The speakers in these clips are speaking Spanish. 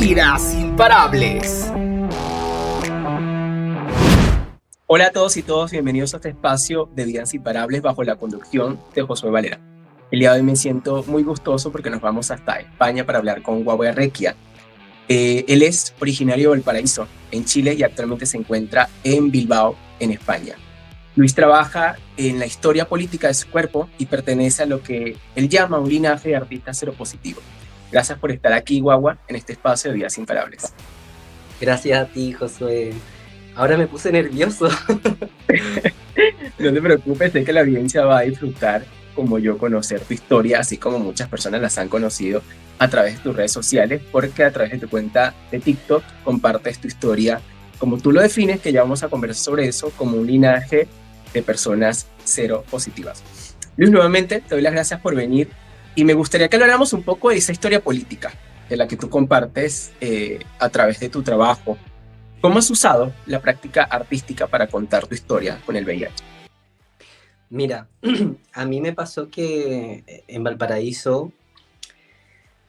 Vidas Imparables. Hola a todos y todas, bienvenidos a este espacio de Vidas Imparables bajo la conducción de Josué Valera. El día de hoy me siento muy gustoso porque nos vamos hasta España para hablar con Guagua Requia. Él es originario de Valparaíso, en Chile, y actualmente se encuentra en Bilbao, en España. Luis trabaja en la historia política de su cuerpo y pertenece a lo que él llama un linaje de artistas seropositivos. Gracias por estar aquí, Guagua, en este espacio de Vidas Imparables. Gracias a ti, Josué. Ahora me puse nervioso. No te preocupes, sé que la audiencia va a disfrutar, como yo, conocer tu historia, así como muchas personas las han conocido a través de tus redes sociales, porque a través de tu cuenta de TikTok compartes tu historia, como tú lo defines, que ya vamos a conversar sobre eso, como un linaje de personas cero positivas. Luis, nuevamente te doy las gracias por venir y me gustaría que habláramos un poco de esa historia política de la que tú compartes a través de tu trabajo. ¿Cómo has usado la práctica artística para contar tu historia con el VIH? Mira, a mí me pasó que en Valparaíso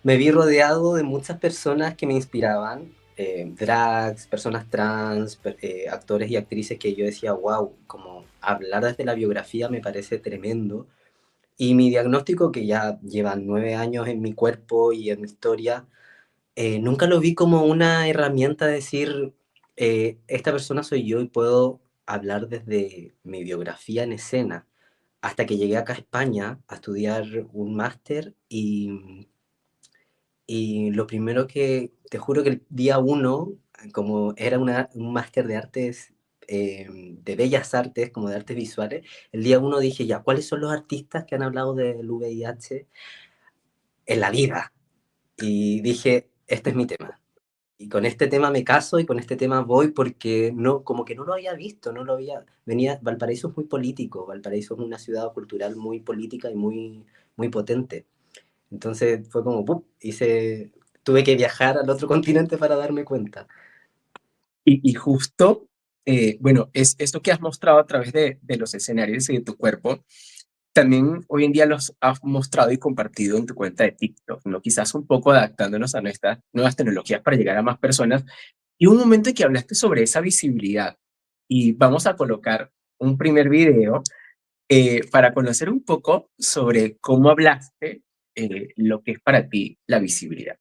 me vi rodeado de muchas personas que me inspiraban, drags, personas trans, actores y actrices que yo decía, wow, como hablar desde la biografía me parece tremendo. Y mi diagnóstico, que ya lleva 9 años en mi cuerpo y en mi historia, nunca lo vi como una herramienta de decir, esta persona soy yo y puedo hablar desde mi biografía en escena, hasta que llegué acá a España a estudiar un máster y lo primero que, te juro que el día uno, como era un máster de artes, de bellas artes, como de artes visuales, el día uno dije, ya, ¿cuáles son los artistas que han hablado del VIH en la vida? Y dije, este es mi tema. Y con este tema me caso y con este tema voy porque no, como que no lo había visto, no lo había, venía, Valparaíso es muy político, Valparaíso es una ciudad cultural muy política y muy potente. Entonces fue como, ¡pum! Tuve que viajar al otro continente para darme cuenta. Y justo, bueno, es esto que has mostrado a través de los escenarios y de tu cuerpo, también hoy en día los has mostrado y compartido en tu cuenta de TikTok, ¿no? Quizás un poco adaptándonos a nuestras nuevas tecnologías para llegar a más personas. Y un momento en que hablaste sobre esa visibilidad. Y vamos a colocar un primer video para conocer un poco sobre cómo hablaste lo que es para ti la visibilidad.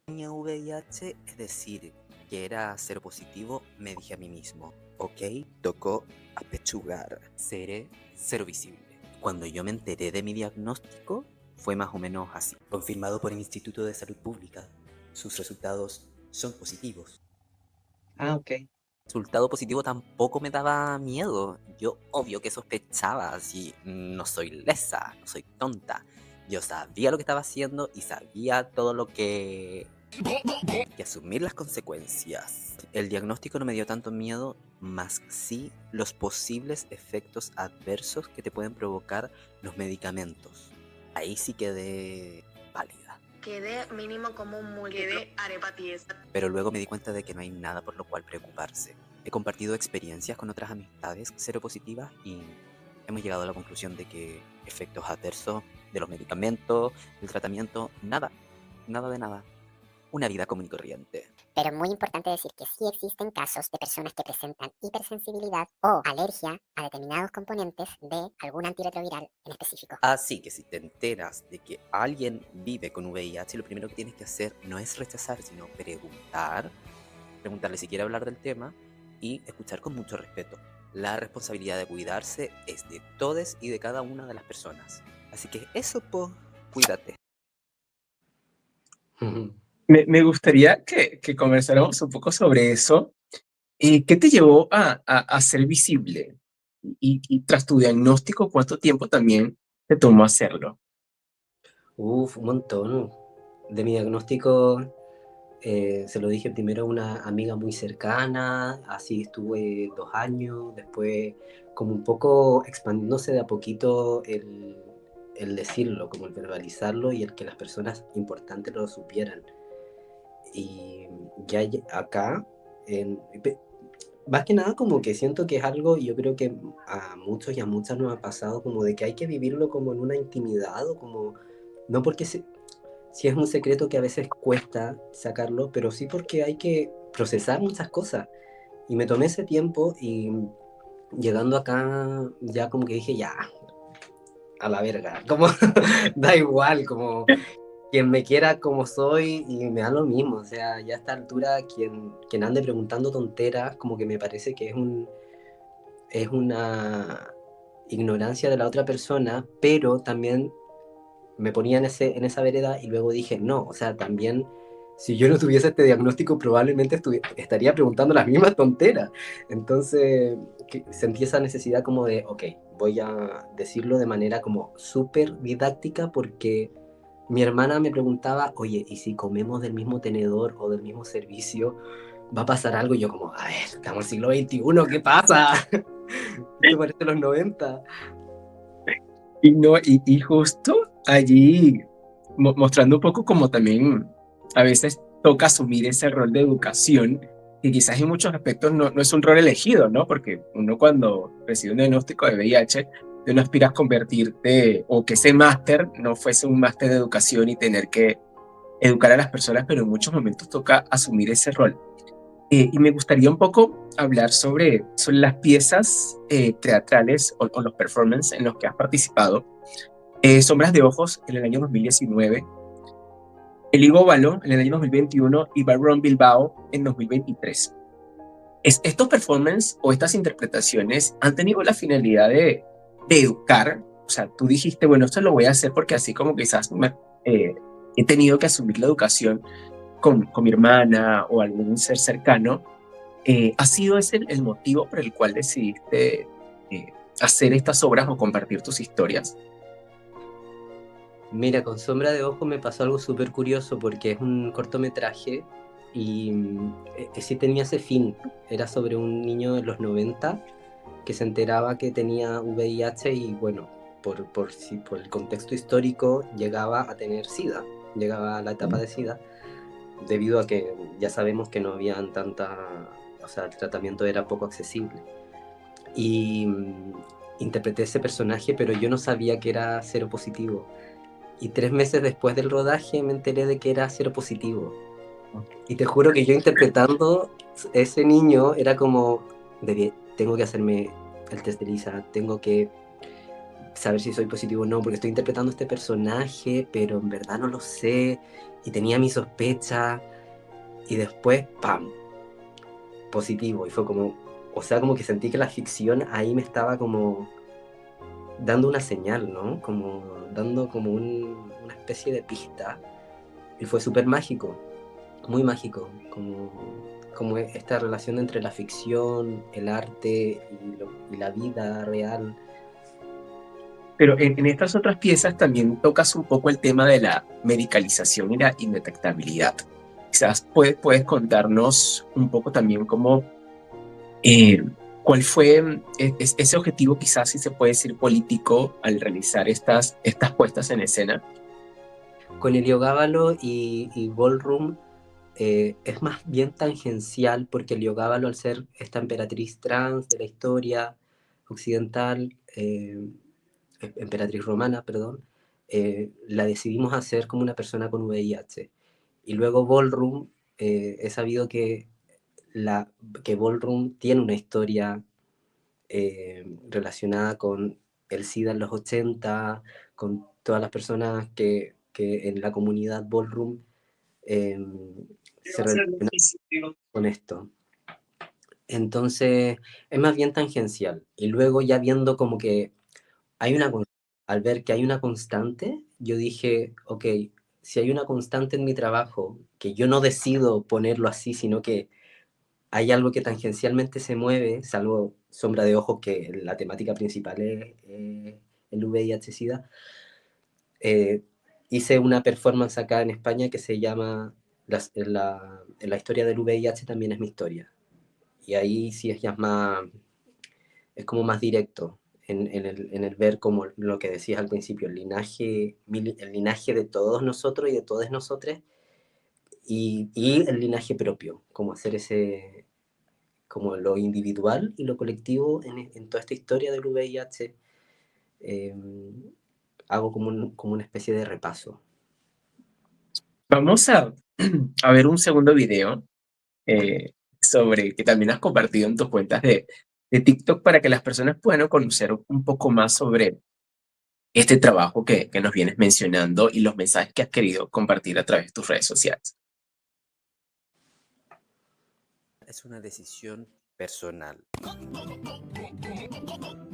Tenía VIH, es decir, que era seropositivo, me dije a mí mismo, ok, tocó apechugar, seré cero visible. Cuando yo me enteré de mi diagnóstico, fue más o menos así. Confirmado por el Instituto de Salud Pública, sus resultados son positivos. Ah, ok. Resultado positivo tampoco me daba miedo. Yo obvio que sospechaba, así no soy lesa, no soy tonta. Yo sabía lo que estaba haciendo y sabía todo lo que asumir las consecuencias. El diagnóstico no me dio tanto miedo, más sí los posibles efectos adversos que te pueden provocar los medicamentos. Ahí sí quedé pálida. Quedé mínimo como un múltiplo. Quedé arepaties. Pero luego me di cuenta de que no hay nada por lo cual preocuparse. He compartido experiencias con otras amistades seropositivas y hemos llegado a la conclusión de que efectos adversos de los medicamentos, del tratamiento, nada de nada. Una vida común y corriente. Pero muy importante decir que sí existen casos de personas que presentan hipersensibilidad o alergia a determinados componentes de algún antirretroviral en específico. Así que si te enteras de que alguien vive con VIH, lo primero que tienes que hacer no es rechazar, sino preguntarle si quiere hablar del tema y escuchar con mucho respeto. La responsabilidad de cuidarse es de todos y de cada una de las personas. Así que eso, pues, cuídate. Me gustaría que conversáramos un poco sobre eso. ¿Qué te llevó a ser visible? Y tras tu diagnóstico, ¿cuánto tiempo también te tomó hacerlo? Un montón. De mi diagnóstico se lo dije primero a una amiga muy cercana, así estuve 2 años, después como un poco expandiéndose de a poquito el decirlo, como el verbalizarlo y el que las personas importantes lo supieran. Y ya acá, más que nada como que siento que es algo, y yo creo que a muchos y a muchas nos ha pasado, como de que hay que vivirlo como en una intimidad o como, no porque sí es un secreto que a veces cuesta sacarlo, pero sí porque hay que procesar muchas cosas. Y me tomé ese tiempo y llegando acá ya como que dije, ya, a la verga, como da igual, como quien me quiera como soy y me da lo mismo, o sea, ya a esta altura quien ande preguntando tonteras, como que me parece que es una ignorancia de la otra persona, pero también me ponía en esa vereda y luego dije, no, o sea, también si yo no tuviese este diagnóstico probablemente estaría preguntando las mismas tonteras. Entonces sentí esa necesidad como de, ok, voy a decirlo de manera como súper didáctica porque mi hermana me preguntaba, oye, ¿y si comemos del mismo tenedor o del mismo servicio, va a pasar algo? Y yo como, a ver, estamos en el siglo XXI, ¿qué pasa? Esto parece los 90. Y, no, y justo allí, mostrando un poco como también a veces toca asumir ese rol de educación, que quizás en muchos aspectos no es un rol elegido, ¿no? Porque uno cuando recibe un diagnóstico de VIH, tú no aspiras a convertirte, o que ese máster no fuese un máster de educación y tener que educar a las personas, pero en muchos momentos toca asumir ese rol. Y me gustaría un poco hablar sobre las piezas teatrales o los performances en los que has participado. Sombras de Ojos en el año 2019, El Higo Balo en el año 2021 y Barón Bilbao en 2023. Estos performances o estas interpretaciones han tenido la finalidad de educar. O sea, tú dijiste, bueno, esto lo voy a hacer porque así como quizás he tenido que asumir la educación con mi hermana o algún ser cercano. ¿Ha sido ese el motivo por el cual decidiste hacer estas obras o compartir tus historias? Mira, con Sombra de Ojo me pasó algo súper curioso porque es un cortometraje y sí tenía ese fin. Era sobre un niño de los 90 que se enteraba que tenía VIH y bueno, por el contexto histórico llegaba a tener SIDA, llegaba a la etapa de SIDA, debido a que ya sabemos que no habían o sea, el tratamiento era poco accesible. Y interpreté ese personaje, pero yo no sabía que era seropositivo. Y 3 meses después del rodaje me enteré de que era seropositivo. Y te juro que yo interpretando ese niño era como, tengo que hacerme el test de Lisa, tengo que saber si soy positivo o no, porque estoy interpretando este personaje, pero en verdad no lo sé. Y tenía mi sospecha. Y después, ¡pam! Positivo. Y fue como, o sea, como que sentí que la ficción ahí me estaba como dando una señal, ¿no? Como dando como una especie de pista. Y fue súper mágico, muy mágico, como esta relación entre la ficción, el arte y la vida real. Pero en estas otras piezas también tocas un poco el tema de la medicalización y la indetectabilidad. Quizás puedes contarnos un poco también cómo, eh, cuál fue ese objetivo, quizás si se puede decir político, al realizar estas puestas en escena. Con Heliogábalo y Ballroom es más bien tangencial porque Heliogábalo, al ser esta emperatriz trans de la historia occidental, emperatriz romana, perdón, la decidimos hacer como una persona con VIH. Y luego Ballroom, he sabido que Ballroom tiene una historia relacionada con el SIDA en los 80, con todas las personas que en la comunidad Ballroom eh, se relacionan con esto. Entonces, es más bien tangencial. Y luego ya viendo como que hay al ver que hay una constante, yo dije, ok, si hay una constante en mi trabajo, que yo no decido ponerlo así, sino que hay algo que tangencialmente se mueve, salvo Sombra de Ojos, que la temática principal es el VIH-Sida. Hice una performance acá en España que se llama la historia del VIH también es mi historia. Y ahí sí es como más directo en el ver como lo que decías al principio, el linaje de todos nosotros y de todas nosotras y el linaje propio, como hacer como lo individual y lo colectivo en toda esta historia del VIH. eh, Hago como una especie de repaso. Vamos a ver un segundo video sobre que también has compartido en tus cuentas de TikTok para que las personas puedan conocer un poco más sobre este trabajo que nos vienes mencionando y los mensajes que has querido compartir a través de tus redes sociales. Es una decisión personal.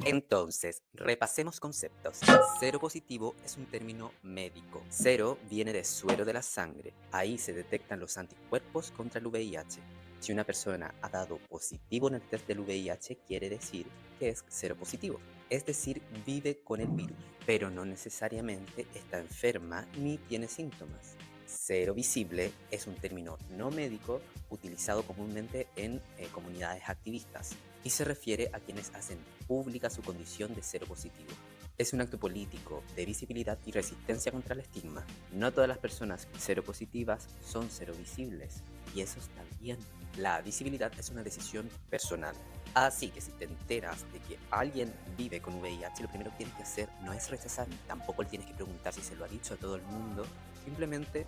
Entonces, repasemos conceptos. Cero positivo es un término médico. Cero viene de suero de la sangre. Ahí se detectan los anticuerpos contra el VIH. Si una persona ha dado positivo en el test del VIH, quiere decir que es cero positivo. Es decir, vive con el virus, pero no necesariamente está enferma ni tiene síntomas. Cero visible es un término no médico utilizado comúnmente en comunidades activistas y se refiere a quienes hacen pública su condición de cero positivo. Es un acto político de visibilidad y resistencia contra el estigma. No todas las personas seropositivas son serovisibles y eso está bien. La visibilidad es una decisión personal. Así que si te enteras de que alguien vive con VIH, lo primero que tienes que hacer no es rechazar, tampoco le tienes que preguntar si se lo ha dicho a todo el mundo, simplemente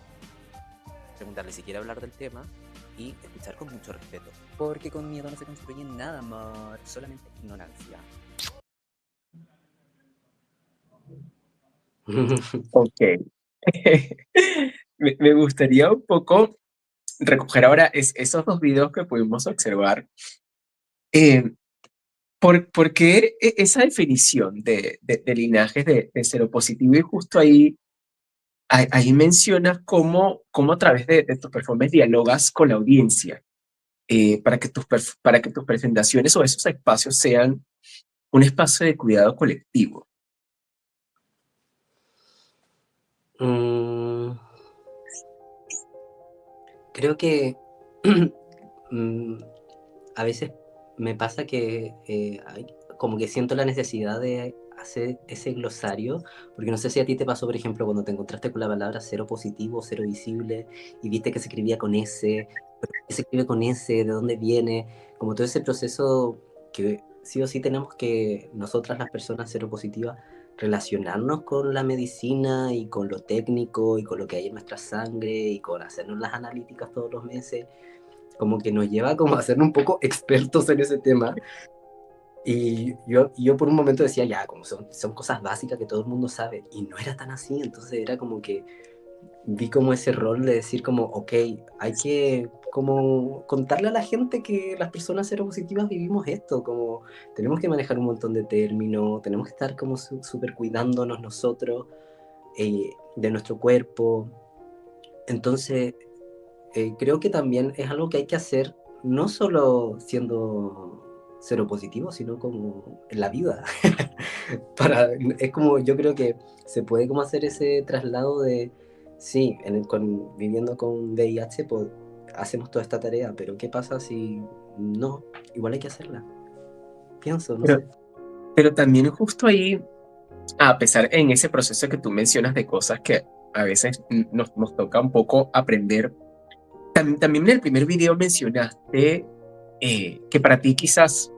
preguntarle si quiere hablar del tema y escuchar con mucho respeto. Porque con miedo no se construye nada, amor, solamente ignorancia. Ok. Me gustaría un poco recoger ahora esos dos videos que pudimos observar. ¿Por qué esa definición de linajes de seropositivo? Y justo ahí mencionas cómo a través de tus performances dialogas con la audiencia para que tus presentaciones o esos espacios sean un espacio de cuidado colectivo. Creo que a veces me pasa que como que siento la necesidad de hacer ese glosario, porque no sé si a ti te pasó, por ejemplo, cuando te encontraste con la palabra cero positivo, cero visible, y viste que se escribía con S, ¿pero qué se escribe con S? ¿De dónde viene? Como todo ese proceso que sí o sí tenemos que nosotras las personas cero positivas relacionarnos con la medicina y con lo técnico y con lo que hay en nuestra sangre y con hacernos las analíticas todos los meses, como que nos lleva como a ser un poco expertos en ese tema. Y yo por un momento decía, ya, como son cosas básicas que todo el mundo sabe, y no era tan así, entonces era como que vi como ese rol de decir como, ok, hay que como contarle a la gente que las personas seropositivas vivimos esto, como tenemos que manejar un montón de términos, tenemos que estar como súper cuidándonos nosotros de nuestro cuerpo. Entonces, creo que también es algo que hay que hacer, no solo siendo seropositivo, sino como en la vida. Es como, yo creo que se puede como hacer ese traslado de, sí, viviendo con VIH, pues, hacemos toda esta tarea, pero ¿qué pasa si no? Igual hay que hacerla. Pienso, no sé. Pero también justo ahí, a pesar en ese proceso que tú mencionas de cosas que a veces nos toca un poco aprender, también en el primer video mencionaste que para ti quizás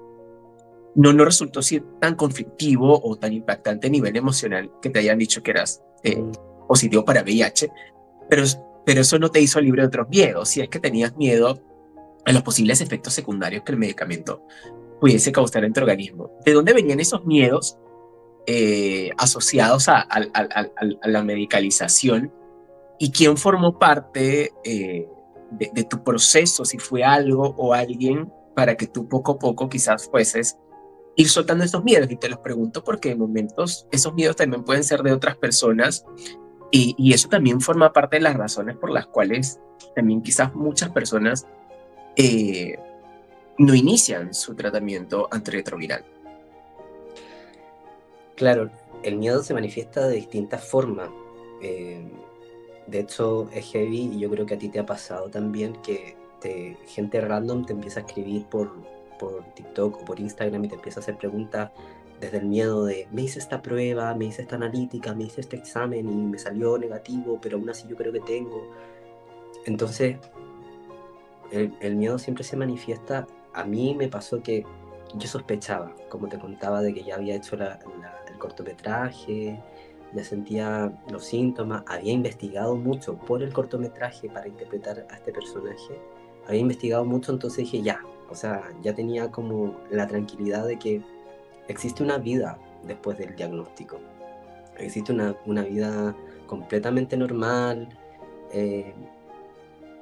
no resultó ser tan conflictivo o tan impactante a nivel emocional que te hayan dicho que eras positivo para VIH, pero eso no te hizo libre de otros miedos. Si es que tenías miedo a los posibles efectos secundarios que el medicamento pudiese causar en tu organismo. ¿De dónde venían esos miedos asociados a la medicalización? ¿Y quién formó parte de tu proceso, si fue algo o alguien, para que tú poco a poco quizás fueses ir soltando esos miedos? Y te los pregunto porque en momentos esos miedos también pueden ser de otras personas y eso también forma parte de las razones por las cuales también quizás muchas personas no inician su tratamiento antirretroviral. Claro, el miedo se manifiesta de distintas formas. De hecho, es heavy y yo creo que a ti te ha pasado también que gente random te empieza a escribir por TikTok o por Instagram y te empieza a hacer preguntas desde el miedo de me hice esta prueba, me hice esta analítica, me hice este examen y me salió negativo, pero aún así yo creo que tengo. Entonces, el miedo siempre se manifiesta. A mí me pasó que yo sospechaba, como te contaba, de que ya había hecho el cortometraje, ya sentía los síntomas, había investigado mucho por el cortometraje para interpretar a este personaje, había investigado mucho, entonces dije ya, o sea, ya tenía como la tranquilidad de que existe una vida después del diagnóstico, existe una vida completamente normal,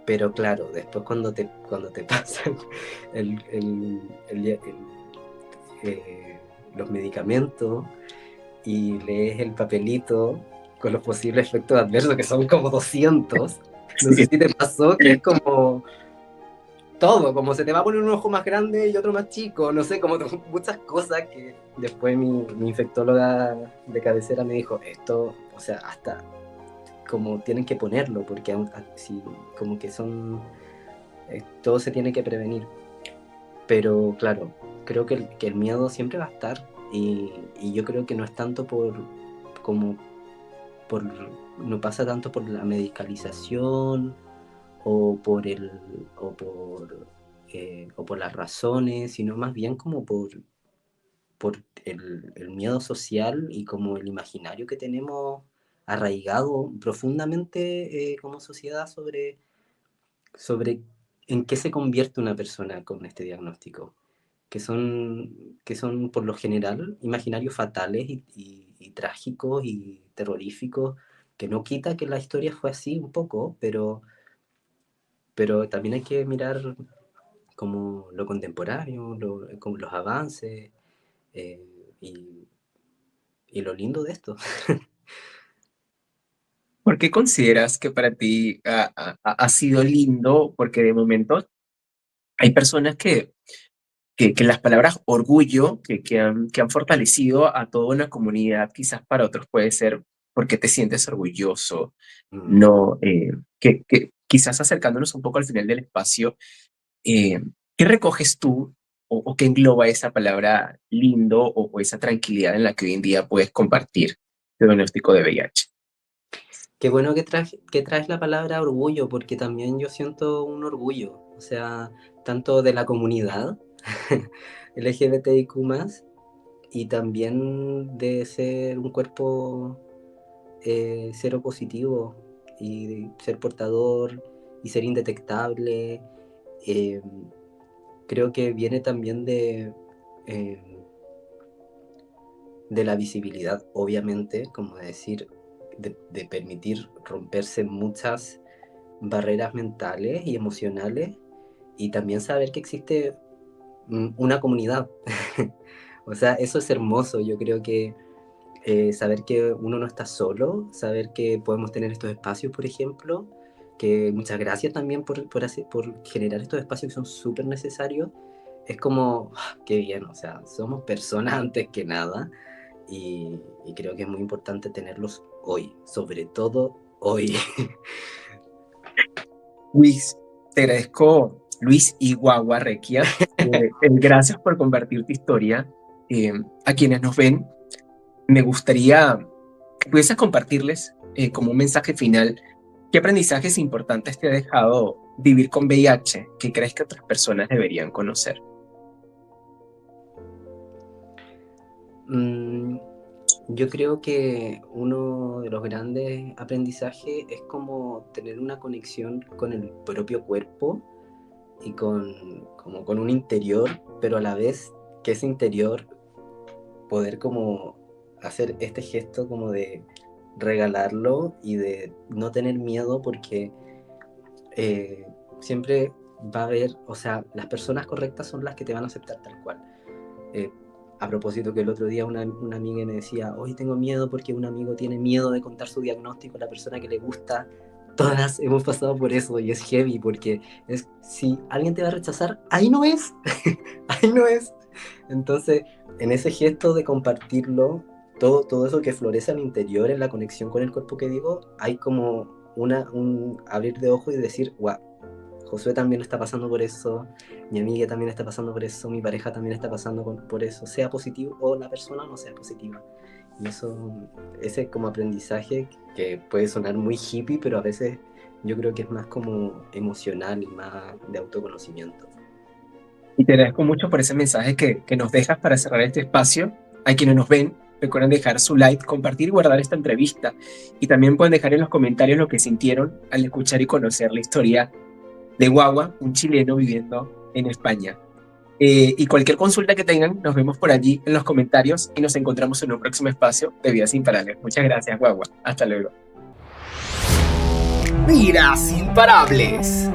pero claro, después cuando te pasan el, el, el, los medicamentos y lees el papelito con los posibles efectos adversos, que son como 200, no sé si te pasó, que es como todo, como se te va a poner un ojo más grande y otro más chico, no sé, como muchas cosas que después mi infectóloga de cabecera me dijo, esto, o sea, hasta como tienen que ponerlo, porque si, como que son, todo se tiene que prevenir. Pero claro, creo que el miedo siempre va a estar y yo creo que no es tanto como por, no pasa tanto por la medicalización o por o por las razones, sino más bien como por el miedo social y como el imaginario que tenemos arraigado profundamente como sociedad sobre en qué se convierte una persona con este diagnóstico, que son por lo general imaginarios fatales y trágicos y terroríficos, que no quita que la historia fue así un poco, pero también hay que mirar como lo contemporáneo, como los avances eh, y, y lo lindo de esto. ¿Por qué consideras que para ti ha sido lindo? Porque de momento hay personas que las palabras orgullo, que han fortalecido a toda una comunidad, quizás para otros puede ser porque te sientes orgulloso, Mm. no, que quizás acercándonos un poco al final del espacio, eh, ¿qué recoges tú o qué engloba esa palabra lindo o esa tranquilidad en la que hoy en día puedes compartir tu diagnóstico de VIH? Qué bueno que traes la palabra orgullo, porque también yo siento un orgullo, o sea, tanto de la comunidad LGBTIQ+, y también de ser un cuerpo cero positivo y de ser portador y ser indetectable. eh, Creo que viene también eh, de la visibilidad, obviamente, como decir, de permitir romperse muchas barreras mentales y emocionales y también saber que existe una comunidad. O sea, eso es hermoso. Yo creo que saber que uno no está solo, saber que podemos tener estos espacios, por ejemplo, que muchas gracias también por generar estos espacios que son súper necesarios. Es como, qué bien, o sea, somos personas antes que nada y creo que es muy importante tenerlos hoy, sobre todo hoy. Luis, te agradezco, Luis Iguagua Requia, gracias por compartir tu historia. A quienes nos ven, me gustaría que pudieses compartirles como un mensaje final qué aprendizajes importantes te ha dejado vivir con VIH que crees que otras personas deberían conocer. Mm, Yo creo que uno de los grandes aprendizajes es como tener una conexión con el propio cuerpo y como con un interior, pero a la vez que ese interior poder como hacer este gesto como de regalarlo y de no tener miedo porque eh, siempre va a haber, o sea, las personas correctas son las que te van a aceptar tal cual. Eh, a propósito que el otro día una amiga me decía, hoy tengo miedo porque un amigo tiene miedo de contar su diagnóstico a la persona que le gusta. Todas hemos pasado por eso y es heavy porque es, si alguien te va a rechazar, ahí no es, ahí no es. Entonces, en ese gesto de compartirlo, todo eso que florece al interior, en la conexión con el cuerpo que digo, hay como un abrir de ojos y decir, wow, Josué también está pasando por eso, mi amiga también está pasando por eso, mi pareja también está pasando por eso, sea positivo o la persona no sea positiva. Y eso, ese como aprendizaje que puede sonar muy hippie, pero a veces yo creo que es más como emocional y más de autoconocimiento. Y te agradezco mucho por ese mensaje que nos dejas para cerrar este espacio. A quienes nos ven, recuerden dejar su like, compartir y guardar esta entrevista. Y también pueden dejar en los comentarios lo que sintieron al escuchar y conocer la historia de Guagua, un chileno viviendo en España. Y cualquier consulta que tengan, nos vemos por allí en los comentarios y nos encontramos en un próximo espacio de Vidas Imparables. Muchas gracias, Guagua. Hasta luego. Vidas Imparables.